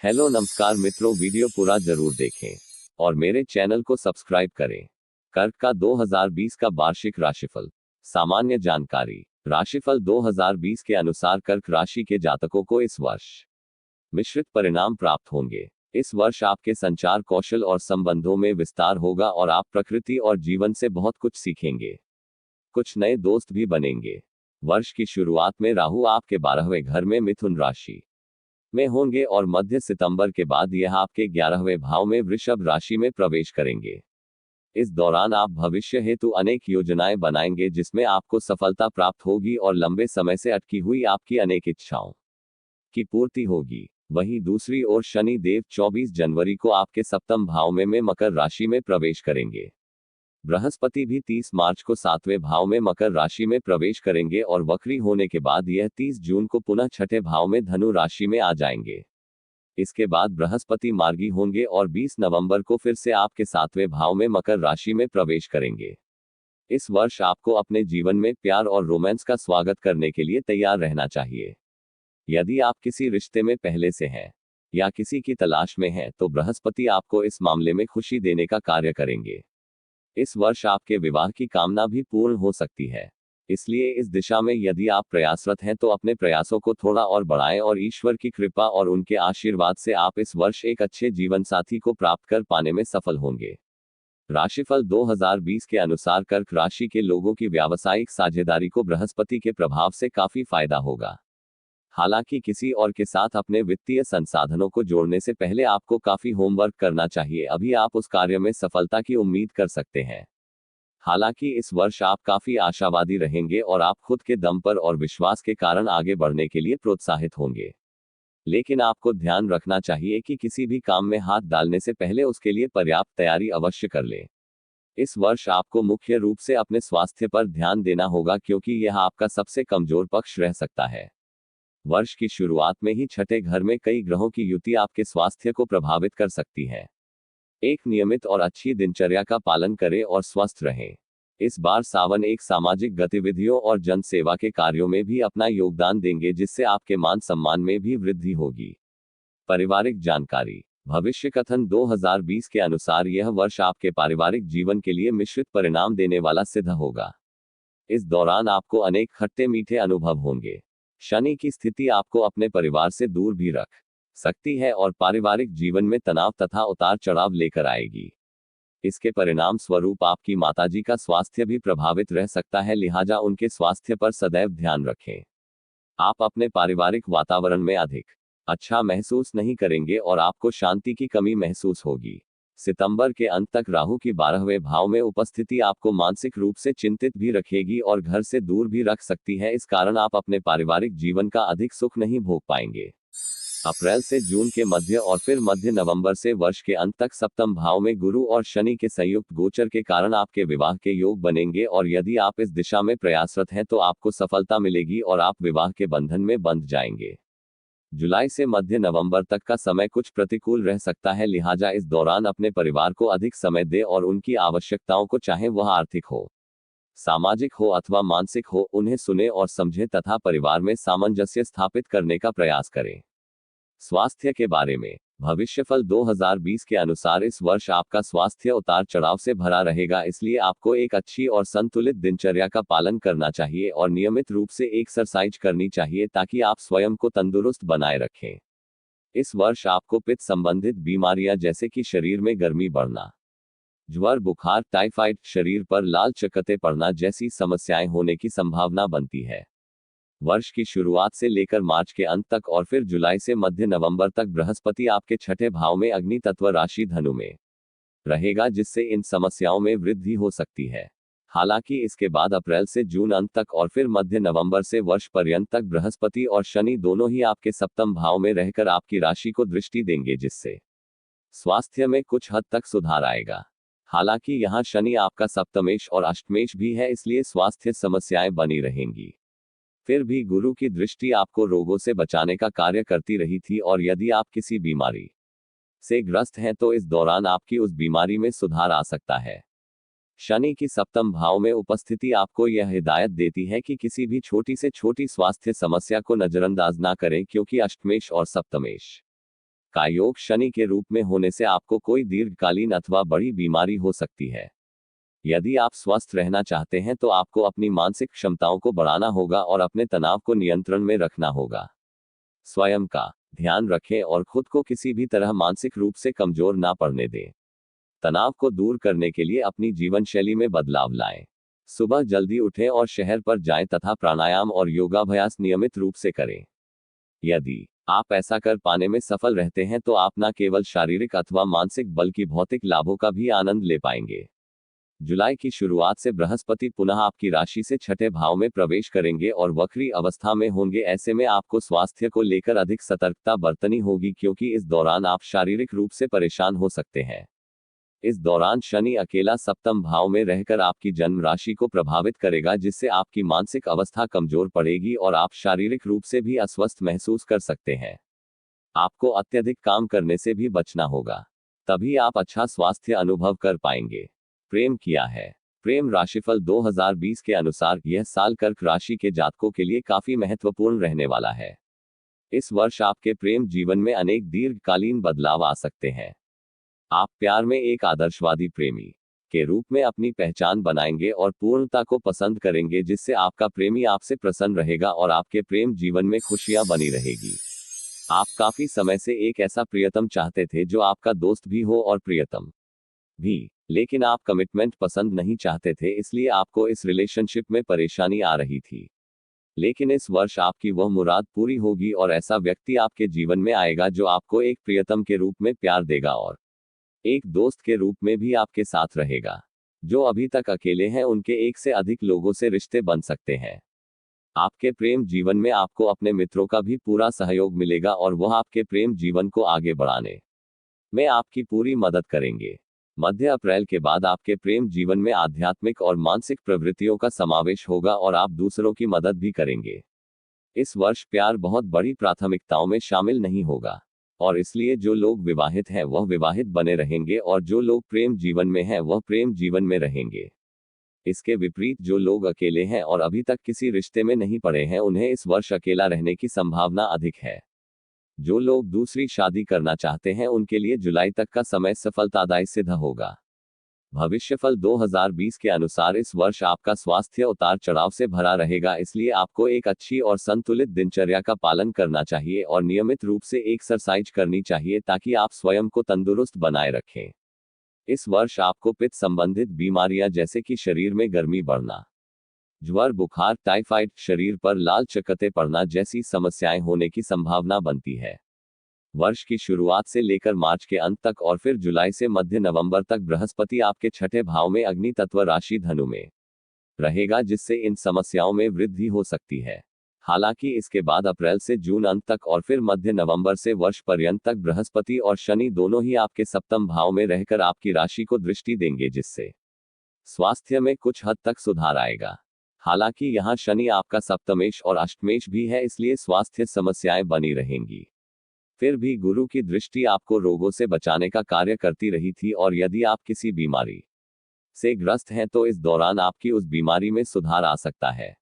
Hello नमस्कार मित्रों, video पूरा जरूर देखें और मेरे चैनल को सब्सक्राइब करें। कर्क का 2020 का वार्षिक राशिफल। सामान्य जानकारी। राशिफल 2020 के अनुसार कर्क राशि के जातकों को इस वर्ष मिश्रित परिणाम प्राप्त होंगे। इस वर्ष आपके संचार कौशल और संबंधों में विस्तार होगा और आप प्रकृति और जीवन से बहुत कुछ सीखेंगे। कुछ नए दोस्त भी बनेंगे। वर्ष की शुरुआत में राहु आपके 12वें घर में मिथुन राशि में होंगे और मध्य सितंबर के बाद यह आपके 11वें भाव में वृषभ राशि में प्रवेश करेंगे। इस दौरान आप भविष्य हेतु अनेक योजनाएं बनाएंगे जिसमें आपको सफलता प्राप्त होगी और लंबे समय से अटकी हुई आपकी अनेक इच्छाओं की पूर्ति होगी। वहीं दूसरी ओर शनि देव 24 जनवरी को आपके सप्तम भाव में मकर राशि में प्रवेश करेंगे। बृहस्पति भी 30 मार्च को 7वें भाव में मकर राशि में प्रवेश करेंगे और वक्री होने के बाद यह 30 जून को पुनः छठे भाव में धनु राशि में आ जाएंगे। इसके बाद बृहस्पति मार्गी होंगे और 20 नवंबर को फिर से आपके 7वें भाव में मकर राशि में प्रवेश करेंगे। इस वर्ष आपको अपने जीवन में प्यार और रोमांस का स्वागत करने के लिए तैयार रहना चाहिए। यदि आप किसी रिश्ते में पहले से हैं या किसी की तलाश में हैं तो बृहस्पति आपको इस मामले में खुशी देने का कार्य करेंगे। इस वर्ष आपके विवाह की कामना भी पूर्ण हो सकती है, इसलिए इस दिशा में यदि आप प्रयासरत हैं तो अपने प्रयासों को थोड़ा और बढ़ाएं और ईश्वर की कृपा और उनके आशीर्वाद से आप इस वर्ष एक अच्छे जीवन साथी को प्राप्त कर पाने में सफल होंगे। राशिफल 2020 के अनुसार कर्क राशि के लोगों की व्यावसायिक साझेदारी को बृहस्पति के प्रभाव से काफी फायदा होगा। हालांकि किसी और के साथ अपने वित्तीय संसाधनों को जोड़ने से पहले आपको काफी होमवर्क करना चाहिए, अभी आप उस कार्य में सफलता की उम्मीद कर सकते हैं। हालांकि इस वर्ष आप काफी आशावादी रहेंगे और आप खुद के दम पर और विश्वास के कारण आगे बढ़ने के लिए प्रोत्साहित होंगे। लेकिन आपको ध्यान रखना चाहिए कि किसी भी काम में हाथ डालने से पहले उसके लिए पर्याप्त तैयारी अवश्य कर लें। इस वर्ष आपको मुख्य रूप से अपने स्वास्थ्य पर ध्यान देना होगा क्योंकि यह आपका सबसे कमजोर पक्ष रह सकता है। वर्ष की शुरुआत में ही छठे घर में कई ग्रहों की युति आपके स्वास्थ्य को प्रभावित कर सकती है। एक नियमित और अच्छी दिनचर्या का पालन करें और स्वस्थ रहें। इस बार सावन एक सामाजिक गतिविधियों और जन सेवा के कार्यों में भी अपना योगदान देंगे जिससे आपके मान सम्मान में भी वृद्धि होगी। पारिवारिक जानकारी। भविष्य कथन 2020 के अनुसार यह वर्ष आपके पारिवारिक जीवन के लिए मिश्रित परिणाम देने वाला सिद्ध होगा। इस दौरान आपको अनेक खट्टे मीठे अनुभव होंगे। शनि की स्थिति आपको अपने परिवार से दूर भी रख सकती है और पारिवारिक जीवन में तनाव तथा उतार चढ़ाव लेकर आएगी। इसके परिणाम स्वरूप आपकी माताजी का स्वास्थ्य भी प्रभावित रह सकता है, लिहाजा उनके स्वास्थ्य पर सदैव ध्यान रखें। आप अपने पारिवारिक वातावरण में अधिक अच्छा महसूस नहीं करेंगे और आपको शांति की कमी महसूस होगी। सितंबर के अंत तक राहु की 12वें भाव में उपस्थिति आपको मानसिक रूप से चिंतित भी रखेगी और घर से दूर भी रख सकती है। इस कारण आप अपने पारिवारिक जीवन का अधिक सुख नहीं भोग पाएंगे। अप्रैल से जून के मध्य और फिर मध्य नवंबर से वर्ष के अंत तक सप्तम भाव में गुरु और शनि के संयुक्त गोचर के कारण आपके विवाह के योग बनेंगे और यदि आप इस दिशा में प्रयासरत हैं तो आपको सफलता मिलेगी और आप विवाह के बंधन में बंध जाएंगे। जुलाई से मध्य नवंबर तक का समय कुछ प्रतिकूल रह सकता है, लिहाजा इस दौरान अपने परिवार को अधिक समय दें और उनकी आवश्यकताओं को, चाहे वह आर्थिक हो, सामाजिक हो अथवा मानसिक हो, उन्हें सुने और समझें तथा परिवार में सामंजस्य स्थापित करने का प्रयास करें। स्वास्थ्य के बारे में। भविष्यफल 2020 के अनुसार इस वर्ष आपका स्वास्थ्य उतार चढ़ाव से भरा रहेगा, इसलिए आपको एक अच्छी और संतुलित दिनचर्या का पालन करना चाहिए और नियमित रूप से एक्सरसाइज करनी चाहिए ताकि आप स्वयं को तंदुरुस्त बनाए रखें। इस वर्ष आपको पित्त संबंधित बीमारियां जैसे कि शरीर में गर्मी बढ़ना, ज्वर, बुखार, टाइफाइड, शरीर पर लाल चकत्ते पड़ना जैसी समस्याएं होने की संभावना बनती है। वर्ष की शुरुआत से लेकर मार्च के अंत तक और फिर जुलाई से मध्य नवंबर तक बृहस्पति आपके छठे भाव में अग्नि तत्व राशि धनु में रहेगा, जिससे इन समस्याओं में वृद्धि हो सकती है। हालांकि इसके बाद अप्रैल से जून अंत तक और फिर मध्य नवंबर से वर्ष पर्यंत तक बृहस्पति और शनि दोनों ही आपके सप्तम भाव में रहकर आपकी राशि को दृष्टि देंगे, जिससे स्वास्थ्य में कुछ हद तक सुधार आएगा। हालांकि यहाँ शनि आपका सप्तमेश और अष्टमेश भी है, इसलिए स्वास्थ्य समस्याएं बनी रहेंगी। फिर भी गुरु की दृष्टि आपको रोगों से बचाने का कार्य करती रही थी और यदि आप किसी बीमारी से ग्रस्त हैं तो इस दौरान आपकी उस बीमारी में सुधार आ सकता है। शनि की सप्तम भाव में उपस्थिति आपको यह हिदायत देती है कि किसी भी छोटी से छोटी स्वास्थ्य समस्या को नजरअंदाज ना करें, क्योंकि अष्टमेश और सप्तमेश का योग शनि के रूप में होने से आपको कोई दीर्घकालीन अथवा बड़ी बीमारी हो सकती है। यदि आप स्वस्थ रहना चाहते हैं तो आपको अपनी मानसिक क्षमताओं को बढ़ाना होगा और अपने तनाव को नियंत्रण में रखना होगा। स्वयं का ध्यान रखें और खुद को किसी भी तरह मानसिक रूप से कमजोर ना पड़ने दें। तनाव को दूर करने के लिए अपनी जीवन शैली में बदलाव लाएं। सुबह जल्दी उठें और शहर पर जाएं तथा प्राणायाम और योगाभ्यास नियमित रूप से करें। यदि आप ऐसा कर पाने में सफल रहते हैं तो आप न केवल शारीरिक अथवा मानसिक बल्कि भौतिक लाभों का भी आनंद ले पाएंगे। जुलाई की शुरुआत से बृहस्पति पुनः आपकी राशि से छठे भाव में प्रवेश करेंगे और वक्री अवस्था में होंगे। ऐसे में आपको स्वास्थ्य को लेकर अधिक सतर्कता बरतनी होगी क्योंकि इस दौरान आप शारीरिक रूप से परेशान हो सकते हैं। इस दौरान शनि अकेला सप्तम भाव में रहकर आपकी जन्म राशि को प्रभावित करेगा, जिससे आपकी मानसिक अवस्था कमजोर पड़ेगी और आप शारीरिक रूप से भी अस्वस्थ महसूस कर सकते हैं। आपको अत्यधिक काम करने से भी बचना होगा, तभी आप अच्छा स्वास्थ्य अनुभव कर पाएंगे। प्रेम किया है। प्रेम राशिफल 2020 के अनुसार यह साल कर्क राशि के जातकों के लिए काफी महत्वपूर्ण रहने वाला है। इस वर्ष आपके प्रेम जीवन में अनेक दीर्घकालीन बदलाव आ सकते हैं। आप प्यार में एक आदर्शवादी प्रेमी के रूप में अपनी पहचान बनाएंगे और पूर्णता को पसंद करेंगे, जिससे आपका प्रेमी आपसे प्रसन्न रहेगा और आपके प्रेम जीवन में खुशियां बनी रहेगी। आप काफी समय से एक ऐसा प्रियतम चाहते थे जो आपका दोस्त भी हो और प्रियतम भी, लेकिन आप कमिटमेंट पसंद नहीं चाहते थे, इसलिए आपको इस रिलेशनशिप में परेशानी आ रही थी। लेकिन इस वर्ष आपकी वह मुराद पूरी होगी और ऐसा व्यक्ति आपके जीवन में आएगा जो आपको एक प्रियतम के रूप में प्यार देगा और एक दोस्त के रूप में भी आपके साथ रहेगा। जो अभी तक अकेले हैं उनके एक से अधिक लोगों से रिश्ते बन सकते हैं। आपके प्रेम जीवन में आपको अपने मित्रों का भी पूरा सहयोग मिलेगा और वह आपके प्रेम जीवन को आगे बढ़ाने में आपकी पूरी मदद करेंगे। मध्य अप्रैल के बाद आपके प्रेम जीवन में आध्यात्मिक और मानसिक प्रवृत्तियों का समावेश होगा और आप दूसरों की मदद भी करेंगे। इस वर्ष प्यार बहुत बड़ी प्राथमिकताओं में शामिल नहीं होगा और इसलिए जो लोग विवाहित हैं वह विवाहित बने रहेंगे और जो लोग प्रेम जीवन में हैं वह प्रेम जीवन में रहेंगे। इसके विपरीत जो लोग अकेले हैं और अभी तक किसी रिश्ते में नहीं पड़े हैं उन्हें इस वर्ष अकेला रहने की संभावना अधिक है। जो लोग दूसरी शादी करना चाहते हैं उनके लिए जुलाई तक का समय सफलतादायी सिद्ध होगा। भविष्यफल 2020 के अनुसार इस वर्ष आपका स्वास्थ्य उतार चढ़ाव से भरा रहेगा, इसलिए आपको एक अच्छी और संतुलित दिनचर्या का पालन करना चाहिए और नियमित रूप से एक्सरसाइज करनी चाहिए ताकि आप स्वयं को तंदुरुस्त बनाए रखें। इस वर्ष आपको पित्त संबंधित बीमारियां जैसे कि शरीर में गर्मी बढ़ना, ज्वर, बुखार, टाइफाइड, शरीर पर लाल चकत्ते पड़ना जैसी समस्याएं होने की संभावना बनती है। वर्ष की शुरुआत से लेकर मार्च के अंत तक और फिर जुलाई से मध्य नवंबर तक बृहस्पति आपके छठे भाव में अग्नि तत्व राशि धनु में रहेगा, जिससे इन समस्याओं में वृद्धि हो सकती है। हालांकि इसके बाद अप्रैल से जून अंत तक और फिर मध्य नवंबर से वर्ष पर्यंत तक बृहस्पति और शनि दोनों ही आपके सप्तम भाव में रहकर आपकी राशि को दृष्टि देंगे, जिससे स्वास्थ्य में कुछ हद तक सुधार आएगा। हालांकि यहाँ शनि आपका सप्तमेश और अष्टमेश भी है, इसलिए स्वास्थ्य समस्याएं बनी रहेंगी। फिर भी गुरु की दृष्टि आपको रोगों से बचाने का कार्य करती रही थी और यदि आप किसी बीमारी से ग्रस्त हैं तो इस दौरान आपकी उस बीमारी में सुधार आ सकता है।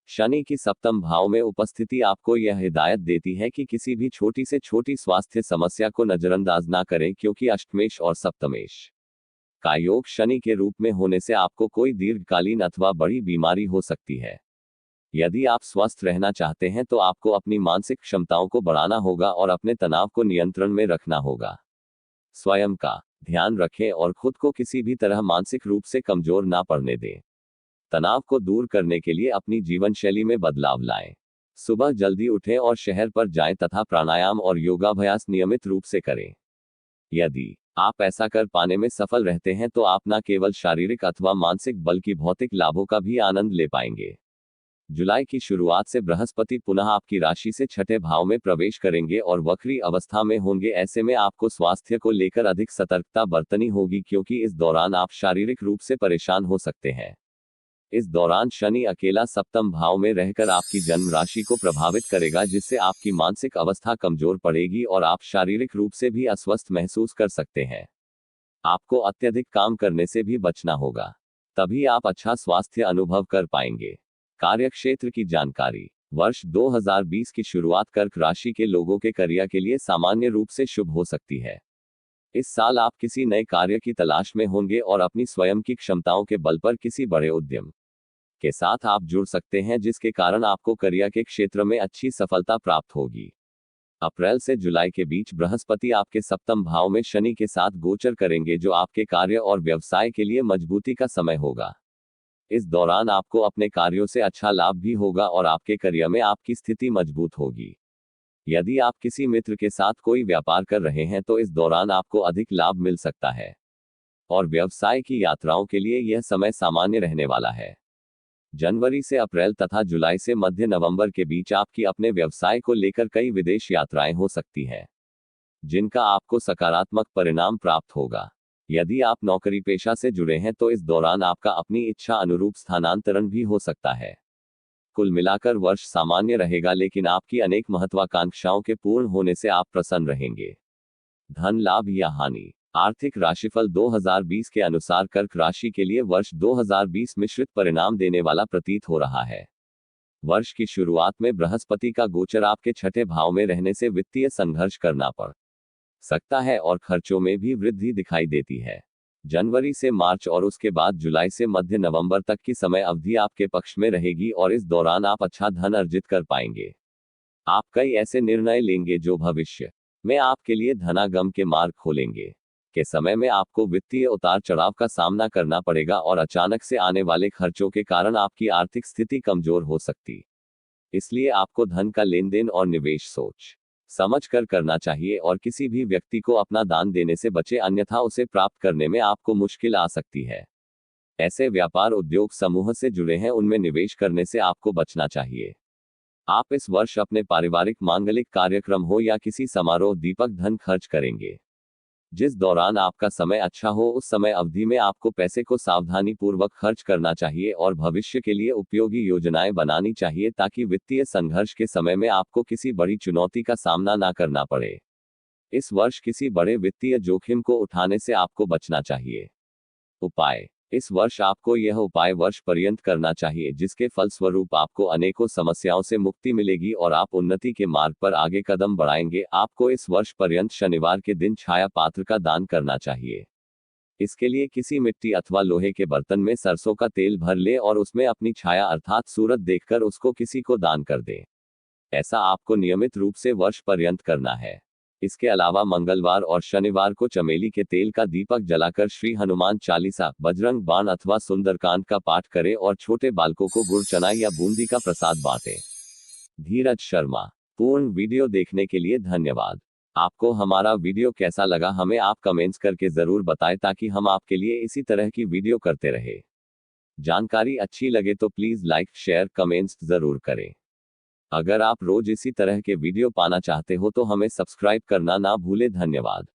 शनि की सप्तम भाव में उपस्थिति आपको यह हिदायत देती है कि किसी भी छोटी से छोटी स्वास्थ्य समस्या को नजरअंदाज ना करें, क्योंकि अष्टमेश और सप्तमेश का योग शनि के रूप में होने से आपको कोई दीर्घकालीन अथवा बड़ी बीमारी हो सकती है। यदि आप स्वस्थ रहना चाहते हैं तो आपको अपनी मानसिक क्षमताओं को बढ़ाना होगा और अपने तनाव को नियंत्रण में रखना होगा। स्वयं का ध्यान रखें और खुद को किसी भी तरह मानसिक रूप से कमजोर ना पड़ने दें। तनाव को दूर करने के लिए अपनी जीवन शैली में बदलाव लाएं। सुबह जल्दी उठें और शहर पर जाएं तथा प्राणायाम और योगाभ्यास नियमित रूप से करें। यदि आप ऐसा कर पाने में सफल रहते हैं तो आप न केवल शारीरिक अथवा मानसिक बल्कि भौतिक लाभों का भी आनंद ले पाएंगे। जुलाई की शुरुआत से बृहस्पति पुनः आपकी राशि से छठे भाव में प्रवेश करेंगे और वक्री अवस्था में होंगे। ऐसे में आपको स्वास्थ्य को लेकर अधिक सतर्कता बरतनी होगी, क्योंकि इस दौरान आप शारीरिक रूप से परेशान हो सकते हैं। इस दौरान शनि अकेला सप्तम भाव में रहकर आपकी जन्म राशि को प्रभावित करेगा, जिससे आपकी मानसिक अवस्था कमजोर पड़ेगी और आप शारीरिक रूप से भी अस्वस्थ महसूस कर सकते हैं। आपको अत्यधिक काम करने से भी बचना होगा, तभी आप अच्छा स्वास्थ्य अनुभव कर पाएंगे। कार्यक्षेत्र की जानकारी। वर्ष 2020 की शुरुआत कर्क राशि के लोगों के करियर के लिए सामान्य रूप से शुभ हो सकती है। इस साल आप किसी नए कार्य की तलाश में होंगे और अपनी स्वयं की क्षमताओं के बल पर किसी बड़े उद्यम के साथ आप जुड़ सकते हैं, जिसके कारण आपको करियर के क्षेत्र में अच्छी सफलता प्राप्त होगी। अप्रैल से जुलाई के बीच बृहस्पति आपके सप्तम भाव में शनि के साथ गोचर करेंगे, जो आपके कार्य और व्यवसाय के लिए मजबूती का समय होगा। इस दौरान आपको अपने कार्यों से अच्छा लाभ भी होगा और आपके करियर में आपकी स्थिति मजबूत होगी। यदि आप किसी मित्र के साथ कोई व्यापार कर रहे हैं तो इस दौरान आपको अधिक लाभ मिल सकता है और व्यवसाय की यात्राओं के लिए यह समय सामान्य रहने वाला है। जनवरी से अप्रैल तथा जुलाई से मध्य नवंबर के बीच आपकी अपने व्यवसाय को लेकर कई विदेश यात्राएं हो सकती हैं, जिनका आपको सकारात्मक परिणाम प्राप्त होगा। यदि आप नौकरी पेशा से जुड़े हैं तो इस दौरान आपका अपनी इच्छा अनुरूप स्थानांतरण भी हो सकता है। कुल मिलाकर वर्ष सामान्य रहेगा, लेकिन आपकी अनेक महत्वाकांक्षाओं के पूर्ण होने से आप प्रसन्न रहेंगे। धन लाभ या हानि। आर्थिक राशिफल 2020 के अनुसार कर्क राशि के लिए वर्ष 2020 मिश्रित परिणाम देने वाला प्रतीत हो रहा है। वर्ष की शुरुआत में बृहस्पति का गोचर आपके छठे भाव में रहने से वित्तीय संघर्ष करना पड़ सकता है और खर्चों में भी वृद्धि दिखाई देती है। जनवरी से मार्च और उसके बाद जुलाई से मध्य नवंबर तक की समय अवधि आपके पक्ष में रहेगी और इस दौरान आप अच्छा धन अर्जित कर पाएंगे। आप कई ऐसे निर्णय लेंगे जो भविष्य में आपके लिए धनागम के मार्ग खोलेंगे। के समय में आपको वित्तीय उतार चढ़ाव का सामना करना पड़ेगा और अचानक से आने वाले खर्चों के कारण आपकी आर्थिक स्थिति कमजोर हो सकती। इसलिए आपको धन का लेन देन और निवेश सोच समझ कर करना चाहिए और किसी भी व्यक्ति को अपना दान देने से बचे, अन्यथा उसे प्राप्त करने में आपको मुश्किल आ सकती है। ऐसे व्यापार उद्योग समूह से जुड़े हैं, उनमें निवेश करने से आपको बचना चाहिए। आप इस वर्ष अपने पारिवारिक मांगलिक कार्यक्रम हो या किसी समारोह दीपक धन खर्च करेंगे। जिस दौरान आपका समय अच्छा हो उस समय अवधि में आपको पैसे को सावधानी पूर्वक खर्च करना चाहिए और भविष्य के लिए उपयोगी योजनाएं बनानी चाहिए, ताकि वित्तीय संघर्ष के समय में आपको किसी बड़ी चुनौती का सामना ना करना पड़े। इस वर्ष किसी बड़े वित्तीय जोखिम को उठाने से आपको बचना चाहिए। उपाय। इस वर्ष आपको यह उपाय वर्ष पर्यंत करना चाहिए, जिसके फलस्वरूप आपको अनेकों समस्याओं से मुक्ति मिलेगी और आप उन्नति के मार्ग पर आगे कदम बढ़ाएंगे। आपको इस वर्ष पर्यंत शनिवार के दिन छाया पात्र का दान करना चाहिए। इसके लिए किसी मिट्टी अथवा लोहे के बर्तन में सरसों का तेल भर ले और उसमें अपनी छाया अर्थात सूरत देखकर उसको किसी को दान कर दे। ऐसा आपको नियमित रूप से वर्ष पर्यंत करना है। इसके अलावा मंगलवार और शनिवार को चमेली के तेल का दीपक जलाकर श्री हनुमान चालीसा, बजरंग बाण अथवा सुंदरकांड का पाठ करें और छोटे बालकों को गुड़ चना या बूंदी का प्रसाद बांटें। धीरज शर्मा। पूर्ण वीडियो देखने के लिए धन्यवाद। आपको हमारा वीडियो कैसा लगा हमें आप कमेंट्स करके जरूर बताएं, ताकि हम आपके लिए इसी तरह की वीडियो करते रहे। जानकारी अच्छी लगे तो प्लीज लाइक शेयर कमेंट्स जरूर करें। अगर आप रोज इसी तरह के वीडियो पाना चाहते हो तो हमें सब्सक्राइब करना ना भूलें। धन्यवाद।